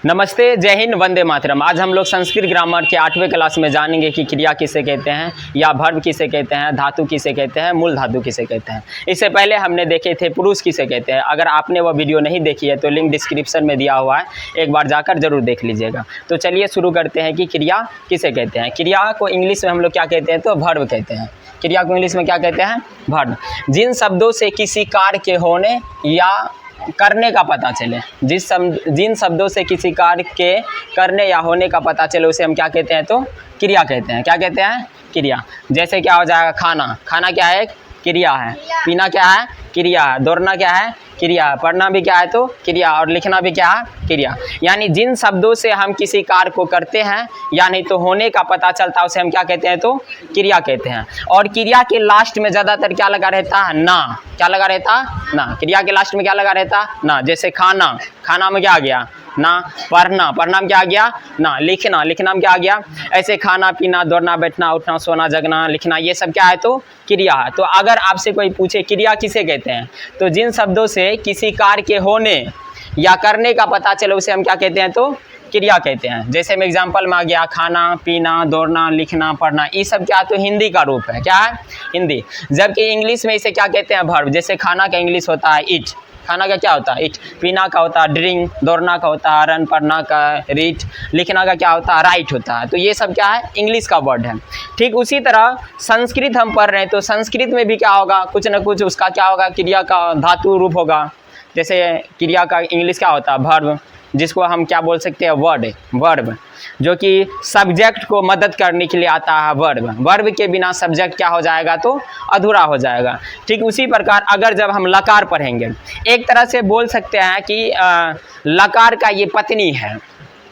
नमस्ते, जय हिंद, वंदे मातरम। आज हम लोग संस्कृत ग्रामर के 8वें क्लास में जानेंगे कि क्रिया किसे कहते हैं, या वर्ब किसे कहते हैं, धातु किसे कहते हैं, मूल धातु किसे कहते हैं। इससे पहले हमने देखे थे पुरुष किसे कहते हैं। अगर आपने वह वीडियो नहीं देखी है तो लिंक डिस्क्रिप्शन में दिया हुआ है, एक बार जाकर जरूर देख लीजिएगा। तो चलिए शुरू करते हैं कि क्रिया किसे कहते हैं। क्रिया को इंग्लिश में हम लोग क्या कहते हैं, तो वर्ब कहते हैं। क्रिया को इंग्लिश में क्या कहते हैं, वर्ब। जिन शब्दों से किसी कार्य के होने या करने का पता चले, जिन शब्दों से किसी कार्य के करने या होने का पता चले उसे हम क्या कहते हैं, तो क्रिया कहते हैं। क्या कहते हैं, क्रिया। जैसे क्या हो जाएगा, खाना। खाना क्या है, क्रिया है। पीना क्या है, क्रिया है। दौड़ना क्या है, क्रिया है। पढ़ना भी क्या है, तो क्रिया। और लिखना भी क्या है, क्रिया। यानी जिन शब्दों से हम किसी कार्य को करते हैं या नहीं तो होने का पता चलता है उसे हम क्या कहते हैं, तो क्रिया कहते हैं। और क्रिया के लास्ट में ज़्यादातर क्या लगा रहता है, ना। क्या लगा रहता, ना। क्रिया के लास्ट में क्या लगा रहता, ना। जैसे खाना, खाना में क्या आ गया, ना। पढ़ना, पढ़ना में क्या आ गया, ना। लिखना, लिखना में क्या आ गया। ऐसे खाना पीना, दौड़ना बैठना, उठना सोना जगना, लिखना, ये सब क्या है, तो क्रिया है। तो अगर आपसे कोई पूछे क्रिया किसे कहते हैं, तो जिन शब्दों से किसी कार्य के होने या करने का पता चले उसे हम क्या कहते हैं, तो क्रिया कहते हैं। जैसे में एग्जाम्पल में आ गया खाना पीना, दौड़ना, लिखना, पढ़ना, ये सब क्या, तो हिंदी का रूप है। क्या है, हिंदी। जबकि इंग्लिश में इसे क्या कहते हैं, वर्ब। जैसे खाना का इंग्लिश होता है ईट। खाना का क्या होता है, ईट। पीना का होता है ड्रिंक। दौड़ना का होता है रन। पढ़ना का रीड। लिखना का क्या होता है, राइट होता है। तो ये सब क्या है, इंग्लिश का वर्ड है। ठीक उसी तरह संस्कृत हम पढ़ रहे हैं तो संस्कृत में भी क्या होगा, कुछ ना कुछ उसका क्या होगा, क्रिया का धातु रूप होगा। जैसे क्रिया का इंग्लिश क्या होता है, वर्ब, जिसको हम क्या बोल सकते हैं, वर्ड। वर्ब जो कि सब्जेक्ट को मदद करने के लिए आता है, वर्ब। वर्ब के बिना सब्जेक्ट क्या हो जाएगा, तो अधूरा हो जाएगा। ठीक उसी प्रकार अगर जब हम लकार पढ़ेंगे, एक तरह से बोल सकते हैं कि लकार का ये पत्नी है।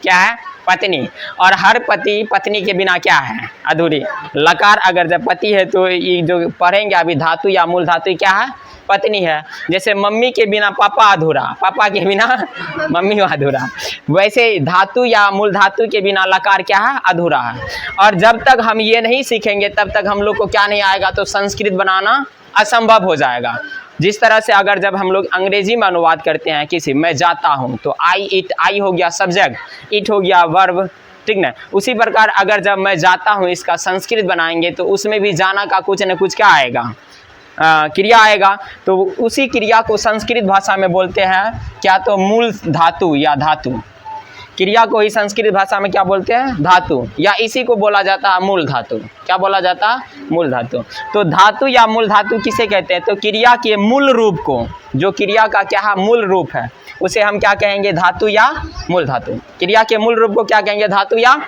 क्या है, पत्नी। और हर पति पत्नी के बिना क्या है, अधूरी। लकार अगर जब पति है तो ये जो पढ़ेंगे अभी धातु या मूल धातु क्या है, पत्नी है। जैसे मम्मी के बिना पापा अधूरा, पापा के बिना मम्मी अधूरा। वैसे धातु या मूल धातु के बिना लकार क्या है, अधूरा है। और जब तक हम ये नहीं सीखेंगे तब तक हम लोग को क्या नहीं आएगा, तो संस्कृत बनाना असंभव हो जाएगा। जिस तरह से अगर जब हम लोग अंग्रेजी में अनुवाद करते हैं किसी, मैं जाता हूँ, तो आई इट, आई हो गया सब्जेक्ट, इट हो गया वर्ब, ठीक ना। उसी प्रकार अगर जब मैं जाता हूँ इसका संस्कृत बनाएंगे तो उसमें भी जाना का कुछ न कुछ क्या आएगा, क्रिया आएगा। तो उसी क्रिया को संस्कृत भाषा में बोलते हैं क्या, तो मूल धातु या धातु। क्रिया को ही संस्कृत भाषा में क्या बोलते हैं, धातु, या इसी को बोला जाता है मूल धातु। क्या बोला जाता है, मूल धातु। तो धातु या मूल धातु किसे कहते हैं, तो क्रिया के मूल रूप को, जो क्रिया का क्या है, मूल रूप है, उसे हम क्या कहेंगे, धातु या मूल धातु। क्रिया के मूल रूप को क्या कहेंगे, धातु या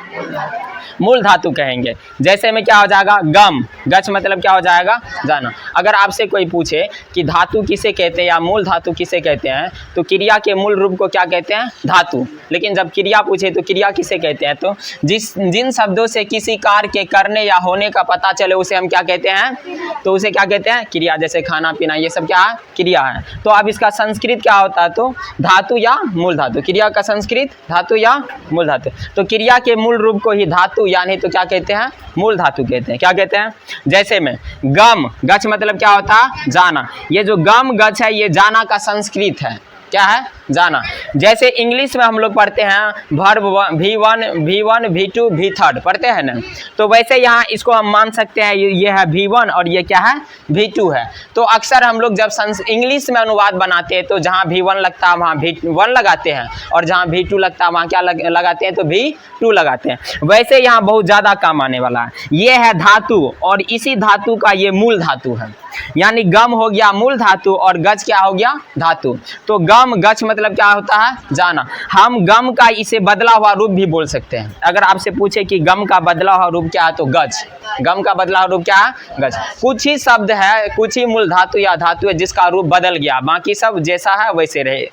मूल धातु कहेंगे। जैसे में क्या हो जाएगा, गम, गच मतलब क्या हो जाएगा, जाना। अगर आपसे कोई पूछे कि धातु किसे कहते हैं या मूल धातु किसे कहते हैं, तो क्रिया के मूल रूप को क्या कहते हैं, धातु। लेकिन जब क्रिया पूछे तो क्रिया किसे कहते हैं, तो जिन शब्दों से किसी कार्य के करने या होने का पता चले उसे हम क्या कहते हैं, तो उसे क्या कहते हैं, क्रिया। जैसे खाना पीना, ये सब क्या है, क्रिया है। तो अब इसका संस्कृत क्या होता है, तो धातु या मूल धातु। क्रिया का संस्कृत धातु या मूल धातु। तो क्रिया के मूल रूप को ही धातु यानी तो क्या कहते हैं, मूल धातु कहते हैं। क्या कहते हैं, जैसे में गम, गच मतलब क्या होता है, जाना। ये जो गम गच है ये जाना का संस्कृत है। क्या है, जाना। जैसे इंग्लिश में हम लोग पढ़ते हैं वर्ब V1 V2 V3 पढ़ते हैं ना, तो वैसे यहाँ इसको हम मान सकते हैं ये है V1 और ये क्या है, V2 है। तो अक्सर हम लोग जब इंग्लिश में अनुवाद बनाते हैं तो जहाँ V1 लगता है वहाँ V1 लगाते हैं, और जहाँ V2 लगता है वहाँ क्या लगाते हैं, तो V2 लगाते हैं। वैसे यहाँ बहुत ज़्यादा काम आने वाला है। ये है धातु और इसी धातु का ये मूल धातु है। यानी गम हो गया मूल धातु और गच क्या हो गया, धातु। तो गम गच मतलब क्या होता है, जाना। हम गम का इसे बदला हुआ रूप भी बोल सकते हैं। अगर आपसे पूछे कि गम का बदला हुआ रूप क्या है, तो गच। गम का बदला हुआ रूप क्या है, गच। कुछ ही शब्द है, कुछ ही मूल धातु या धातु है जिसका रूप बदल गया, बाकी सब जैसा है वैसे रहे,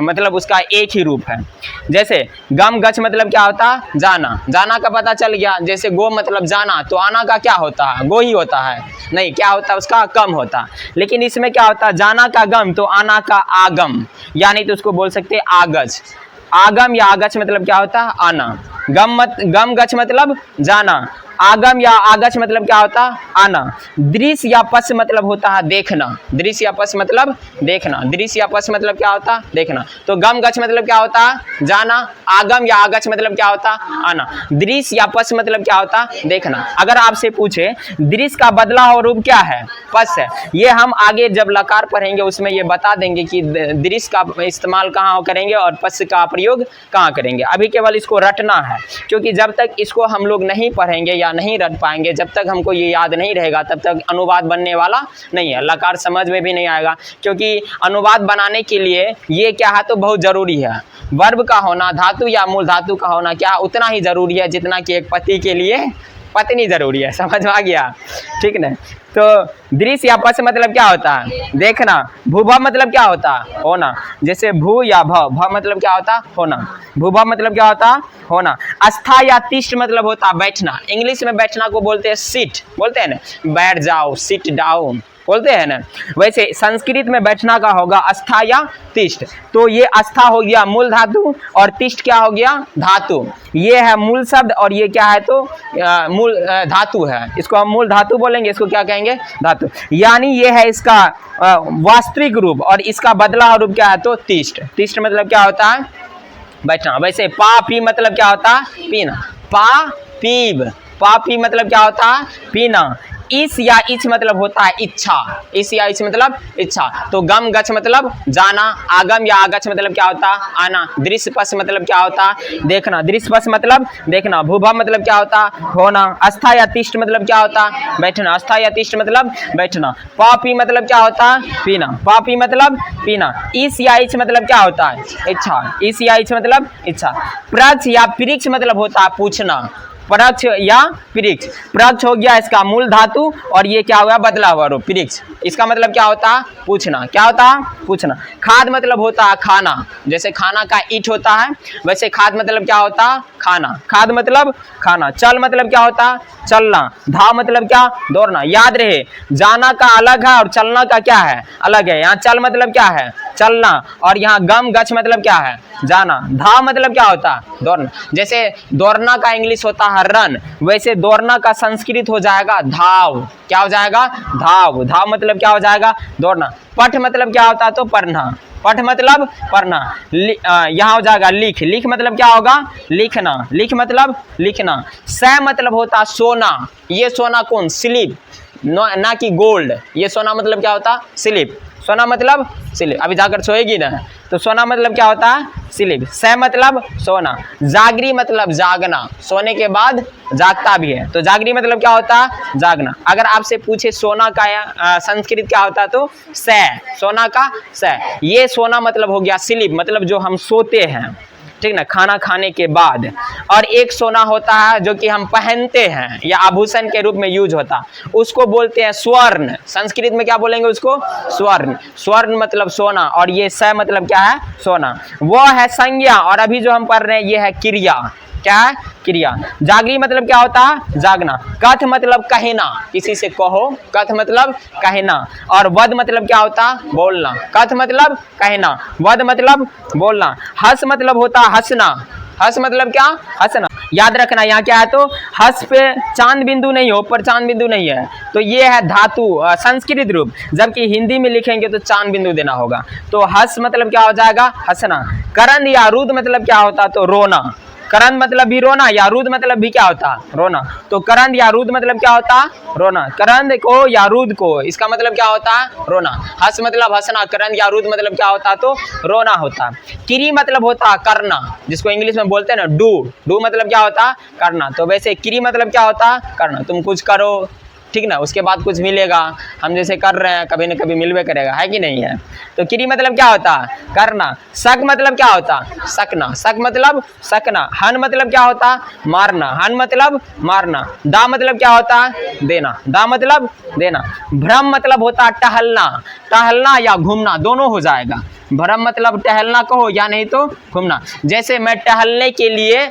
मतलब उसका एक ही रूप है। जैसे गम गच मतलब क्या होता है, जाना। जाना का पता चल गया। जैसे गो मतलब जाना, तो आना का क्या होता है, गो ही होता है, नहीं क्या होता है उसका, कम होता। लेकिन इसमें क्या होता है, जाना का गम तो आना का आगम, यानी तो उसको बोल सकते हैं आगच। आगम या आगच मतलब क्या होता है, आना। गम गच मतलब जाना, आगम या आगच मतलब क्या होता है? आना। दृश्य या पश्य मतलब होता है देखना। दृश्य या पश्य मतलब देखना। दृश्य या पश्य मतलब क्या होता है? देखना। तो गम गच मतलब क्या होता है? जाना। आगम या आगच मतलब क्या होता है? आना। दृश्य या पश्य मतलब क्या होता है? देखना। अगर आपसे पूछे दृश्य का बदला हुआ रूप क्या है? पश्य है। ये हम आगे जब लकार पढ़ेंगे उसमें ये बता देंगे कि दृश्य का इस्तेमाल कहाँ करेंगे और पश्य का प्रयोग कहाँ करेंगे। अभी केवल इसको रटना है, क्योंकि जब तक इसको हम लोग नहीं पढ़ेंगे या नहीं रट पाएंगे, जब तक हमको ये याद नहीं रहेगा तब तक अनुवाद बनने वाला नहीं है, लकार समझ में भी नहीं आएगा। क्योंकि अनुवाद बनाने के लिए ये क्या है तो बहुत ज़रूरी है, वर्ब का होना, धातु या मूल धातु का होना क्या उतना ही ज़रूरी है जितना कि एक पति के लिए पत्नी ज़रूरी है। समझ में आ गया? ठीक ना। तो दृश्य या पश्य मतलब क्या होता है? देखना। भूभव मतलब क्या होता है? होना। जैसे भू या भव, भव मतलब क्या होता है? होना। भूभव मतलब क्या होता है? होना। अस्था या तिष्ठ मतलब होता है बैठना। इंग्लिश में बैठना को बोलते हैं सिट, बोलते हैं ना, बैठ जाओ, सिट डाउन बोलते हैं ना। वैसे संस्कृत में बैठना का होगा अस्था या तिष्ठ। तो ये अस्था हो गया मूल धातु और तिष्ठ क्या हो गया? धातु। ये है मूल शब्द और ये क्या है तो मूल धातु है। इसको हम मूल धातु बोलेंगे, इसको क्या कहेंगे? धातु। यानी ये है इसका वास्तविक रूप और इसका बदला रूप क्या है तो तिष्ठ। तिष्ठ मतलब क्या होता है? बैठना। वैसे पा पी मतलब क्या होता है? पीना। पा पीब, पा पी मतलब क्या होता है? पीना। इस या इच मतलब होता है इच्छा। इस या इच मतलब इच्छा। तो गम गच मतलब जाना। आगम या आगच मतलब क्या होता है? आना। दृश्य पश्य मतलब क्या होता है? देखना। दृश्य पश्य मतलब देखना। भूभव मतलब क्या होता है? होना। अस्था या तिष्ठ मतलब क्या होता है? बैठना। अस्था या तिष्ठ मतलब बैठना। पापी मतलब क्या होता है? पीना। पापी मतलब पीना। इस या इच मतलब क्या होता है? इच्छा। इस या इच मतलब इच्छा। प्रक्ष या परीक्ष मतलब होता है पूछना। प्रक्ष या परीक्ष। प्रक्ष हो गया इसका मूल धातु और ये क्या हुआ? बदला हुआ रूप परीक्ष। इसका मतलब क्या होता है? पूछना। क्या होता है? पूछना। खाद मतलब होता है खाना। जैसे खाना का ईट होता है वैसे खाद मतलब क्या होता है? खाना। खाद मतलब खाना। चल मतलब क्या होता है? चलना। धाव मतलब क्या? दौड़ना। याद रहे जाना का अलग है और चलना का क्या है? अलग है। यहाँ चल मतलब क्या है? चलना। और यहाँ गम गच मतलब क्या है? जाना। धाव मतलब क्या होता है? दौड़ना। जैसे दौड़ना का इंग्लिश होता है रन, वैसे दौड़ना का संस्कृत हो जाएगा धाव। क्या हो जाएगा? धाव। धाव मतलब क्या हो जाएगा? दौड़ना। पठ मतलब क्या होता है तो पढ़ना। पठ मतलब पढ़ना। यहाँ हो जाएगा लिख। लिख मतलब क्या होगा? लिखना। लिख मतलब लिखना। स मतलब होता सोना। ये सोना कौन? स्लिप, ना कि गोल्ड। ये सोना मतलब क्या होता? स्लिप। सोना मतलब स्लिप। अभी जाकर सोएगी ना तो सोना मतलब क्या होता है? स्लिप। स मतलब सोना। जागरी मतलब जागना। सोने के बाद जागता भी है तो जागरी मतलब क्या होता है? जागना। अगर आपसे पूछे सोना का संस्कृत क्या होता है तो स, सोना का स। ये सोना मतलब हो गया स्लिप, मतलब जो हम सोते हैं, ठीक ना, खाना खाने के बाद। और एक सोना होता है जो कि हम पहनते हैं या आभूषण के रूप में यूज होता, उसको बोलते हैं स्वर्ण। संस्कृत में क्या बोलेंगे उसको? स्वर्ण। स्वर्ण मतलब सोना और ये स मतलब क्या है? सोना। वो है संज्ञा और अभी जो हम पढ़ रहे हैं ये है क्रिया। क्या है? क्रिया। जागरी मतलब क्या होता है? जागना। कथ मतलब कहना, किसी से कहो, कथ मतलब कहना। और वद मतलब क्या होता है? बोलना। कथ मतलब कहना, वद मतलब बोलना। हस मतलब होता है हंसना। हस मतलब क्या? हंसना। याद रखना यहाँ क्या है तो हस पे चांद बिंदु नहीं हो, पर चांद बिंदु नहीं है तो ये है धातु संस्कृत रूप, जबकि हिंदी में लिखेंगे तो चांद बिंदु देना होगा। तो हस मतलब क्या हो जाएगा? हंसना। करंद या रुद मतलब क्या होता तो रोना। करंद मतलब भी रोना या रुद मतलब भी क्या होता? रोना। तो करंद या रुद मतलब क्या होता? रोना। करंद को या रुद को इसका मतलब क्या होता? रोना। हस मतलब हंसना, करंद या रुद मतलब क्या होता तो रोना होता। क्री मतलब होता करना, जिसको इंग्लिश में बोलते हैं ना डू। डू मतलब क्या होता? करना। तो वैसे क्री मतलब क्या होता? करना। तुम कुछ करो, ठीक ना, उसके बाद कुछ मिलेगा। हम जैसे कर रहे हैं कभी न कभी मिलवे करेगा, है कि नहीं है? तो क्री मतलब क्या होता? करना। शक मतलब क्या होता? सकना। शक मतलब सकना। हन मतलब क्या होता? मारना। हन मतलब मारना। दा मतलब क्या होता? देना। दा मतलब देना। भ्रम मतलब होता टहलना। टहलना या घूमना दोनों हो जाएगा। भ्रम मतलब टहलना कहो या नहीं तो घूमना। जैसे मैं टहलने के लिए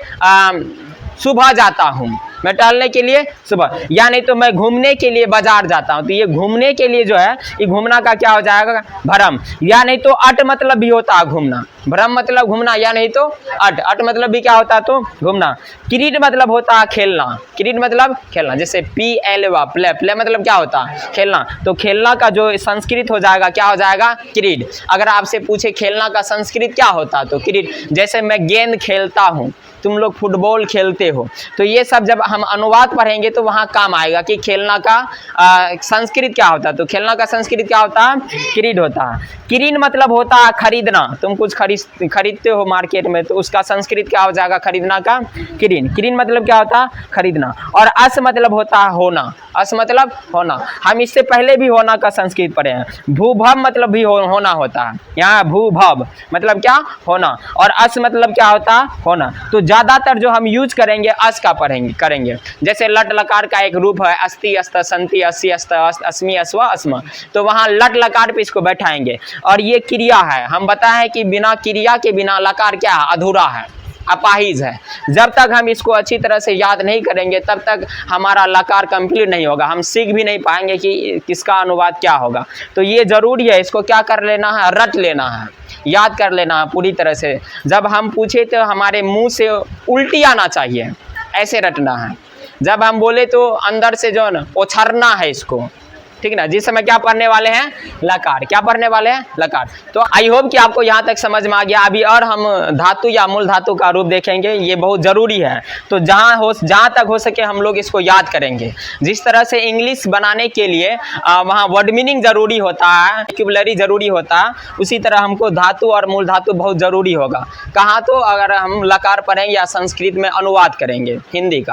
सुबह जाता हूँ, मैं टहलने के लिए सुबह, या नहीं तो मैं घूमने के लिए बाजार जाता हूँ, तो ये घूमने के लिए जो है ये घूमना का क्या हो जाएगा, भ्रम। या नहीं तो अट मतलब भी होता है घूमना, भ्रम मतलब घूमना, या नहीं तो अट, अट मतलब भी क्या होता है तो घूमना। क्रीड मतलब होता है खेलना, क्रीड मतलब खेलना, जैसे पी एल वा प्ले, प्ले मतलब क्या होता है खेलना, तो खेलना का जो संस्कृत हो जाएगा क्या हो जाएगा क्रीड। अगर आपसे पूछे खेलना का संस्कृत क्या होता है तो क्रीड। जैसे मैं गेंद खेलता हूँ, तुम लोग फुटबॉल खेलते हो, तो ये सब जब हम अनुवाद पढ़ेंगे तो वहाँ काम आएगा कि खेलना का संस्कृत क्या होता है, तो खेलना का संस्कृत क्या होता है क्रीड होता है। क्रीन मतलब होता है खरीदना, तुम कुछ खरीदते हो मार्केट में तो उसका संस्कृत क्या हो जाएगा खरीदना का क्रीन। क्रीन मतलब क्या होता है खरीदना। और अस मतलब होता है होना, अस मतलब होना, हम इससे पहले भी होना का संस्कृत पढ़े हैं। भूभव मतलब भी होना होता है, यहाँ भूभव मतलब क्या होना, और अस मतलब क्या होता है होना। तो ज़्यादातर जो हम यूज करेंगे अस का करेंगे। जैसे लट लकार का एक रूप है अस्ति अस्त संति अस्सी अस्त अस्मि अस्व अस्म, तो वहाँ लट लकार पे इसको बैठाएंगे। और ये क्रिया है, हम बताएं कि बिना क्रिया के बिना लकार क्या है अधूरा है, अपाहिज है। जब तक हम इसको अच्छी तरह से याद नहीं करेंगे तब तक हमारा लकार कंप्लीट नहीं होगा, हम सीख भी नहीं पाएंगे कि किसका अनुवाद क्या होगा। तो ये जरूरी है, इसको क्या कर लेना है रट लेना है, याद कर लेना है पूरी तरह से। जब हम पूछे तो हमारे मुंह से उल्टी आना चाहिए, ऐसे रटना है। जब हम बोले तो अंदर से जो है उछरना है इसको, ठीक ना। जिस समय क्या पढ़ने वाले हैं लकार, क्या पढ़ने वाले हैं लकार। तो आई होप कि आपको यहाँ तक समझ में आ गया। अभी और हम धातु या मूल धातु का रूप देखेंगे, ये बहुत ज़रूरी है। तो जहाँ तक हो सके हम लोग इसको याद करेंगे। जिस तरह से इंग्लिश बनाने के लिए वहाँ वर्ड मीनिंग ज़रूरी होता है, वोकैबुलरी ज़रूरी होता है, उसी तरह हमको धातु और मूल धातु बहुत ज़रूरी होगा। कहाँ तो अगर हम लकार पढ़ेंगे या संस्कृत में अनुवाद करेंगे हिंदी का।